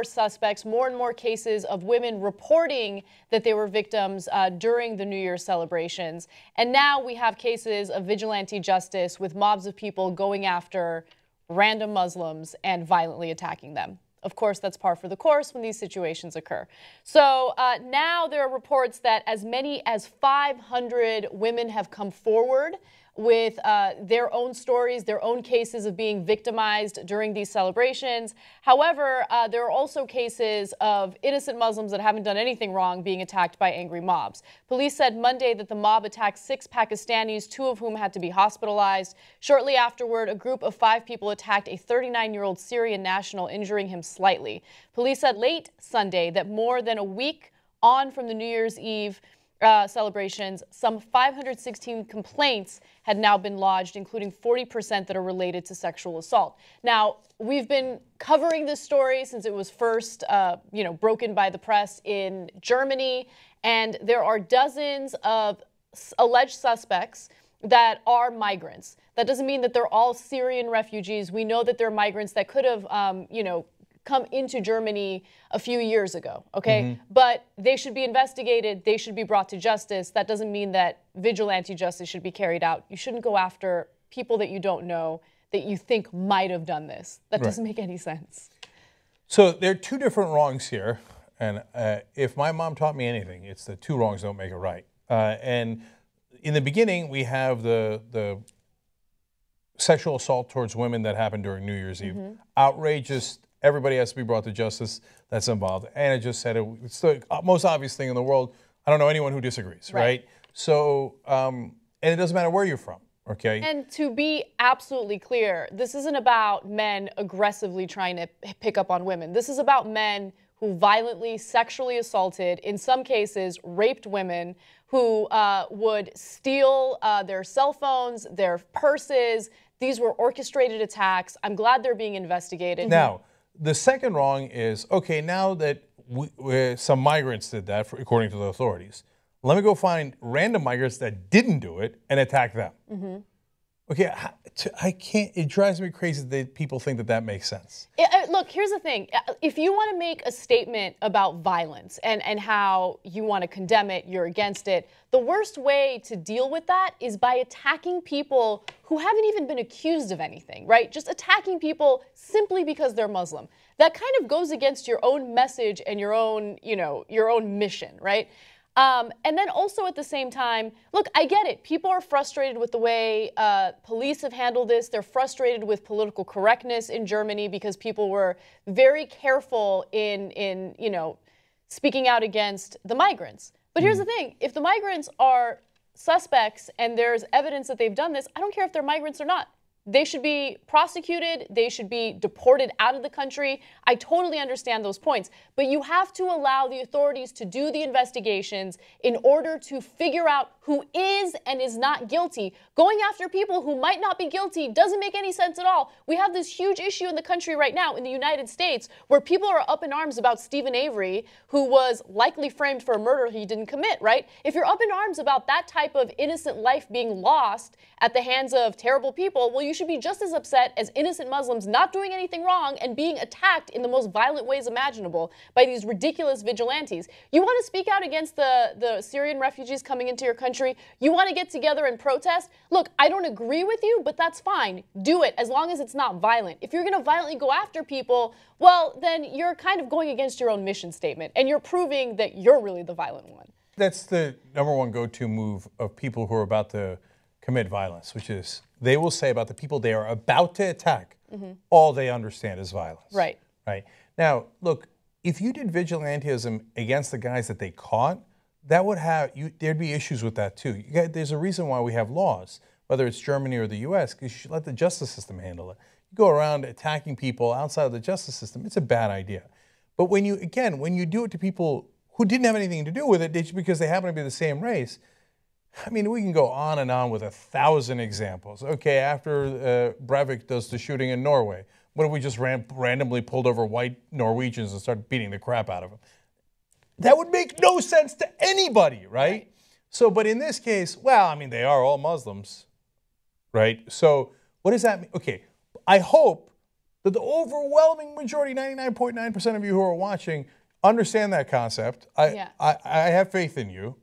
Suspects, more and more cases of women reporting that they were victims during the New Year's celebrations. And now we have cases of vigilante justice with mobs of people going after random Muslims and violently attacking them. Of course, that's par for the course when these situations occur. So now there are reports that as many as 500 women have come forward with their own stories, their own cases of being victimized during these celebrations. However, there are also cases of innocent Muslims that haven't done anything wrong being attacked by angry mobs. Police said Monday that the mob attacked 6 Pakistanis, 2 of whom had to be hospitalized. Shortly afterward, a group of 5 people attacked a 39-year-old Syrian national, injuring him slightly. Police said late Sunday that more than a week on from the New Year's Eve celebrations, some 516 complaints had now been lodged, including 40% that are related to sexual assault. Now, we've been covering this story since it was first, broken by the press in Germany, and there are dozens of alleged suspects that are migrants. That doesn't mean that they're all Syrian refugees. We know that they're migrants that could have, come into Germany a few years ago, okay? But they should be investigated. They should be brought to justice. That doesn't mean that vigilante justice should be carried out. You shouldn't go after people that you don't know that you think might have done this. That doesn't make any sense. So there are 2 different wrongs here. And if my mom taught me anything, it's that 2 wrongs don't make it right. And in the beginning, we have the sexual assault towards women that happened during New Year's Eve. Outrageous. Everybody has to be brought to justice that's involved. Anna just said it's the most obvious thing in the world. I don't know anyone who disagrees, right? So, and it doesn't matter where you're from, okay? And to be absolutely clear, this isn't about men aggressively trying to pick up on women. This is about men who violently sexually assaulted, in some cases raped women, who would steal their cell phones, their purses. These were orchestrated attacks. I'm glad they're being investigated. Now, the second wrong is, okay, now that some migrants did that, according to the authorities, let me go find random migrants that didn't do it and attack them. Okay, I can't, it drives me crazy that people think that that makes sense. Look, here's the thing. If you want to make a statement about violence and how you want to condemn it, you're against it, the worst way to deal with that is by attacking people who haven't even been accused of anything, right? Just attacking people simply because they're Muslim. That kind of goes against your own message and your own, your own mission, right? And then also at the same time, look, I get it. People are frustrated with the way police have handled this. They're frustrated with political correctness in Germany because people were very careful in speaking out against the migrants. But here's the thing. If the migrants are suspects and there's evidence that they've done this, I don't care if they're migrants or not. They should be prosecuted. They should be deported out of the country. I totally understand those points. But you have to allow the authorities to do the investigations in order to figure out who is and is not guilty. Going after people who might not be guilty doesn't make any sense at all. We have this huge issue in the country right now in the United States where people are up in arms about Stephen Avery, who was likely framed for a murder he didn't commit, right? If you're up in arms about that type of innocent life being lost at the hands of terrible people, well, you should be just as upset as innocent Muslims not doing anything wrong and being attacked in the most violent ways imaginable by these ridiculous vigilantes. You want to speak out against the Syrian refugees coming into your country? You want to get together and protest? Look, I don't agree with you, but that's fine. Do it as long as it's not violent. If you're going to violently go after people, well, then you're kind of going against your own mission statement and you're proving that you're really the violent one. That's the #1 go-to move of people who are about to commit violence, which is they will say about the people they are about to attack, all they understand is violence. Right. Right. Now, look, if you did vigilantism against the guys that they caught, that would have, there'd be issues with that too. There's a reason why we have laws, whether it's Germany or the US, because you should let the justice system handle it. You go around attacking people outside of the justice system, it's a bad idea. But when you do it to people who didn't have anything to do with it, just because they happen to be the same race, I mean, we can go on and on with 1,000 examples. Okay, after Breivik does the shooting in Norway, what if we just randomly pulled over white Norwegians and started beating the crap out of them? That would make no sense to anybody, right? So, but in this case, well, I mean, they are all Muslims, right? So what does that mean? Okay, I hope that the overwhelming majority, 99.9% of you who are watching, understand that concept. I have faith in you.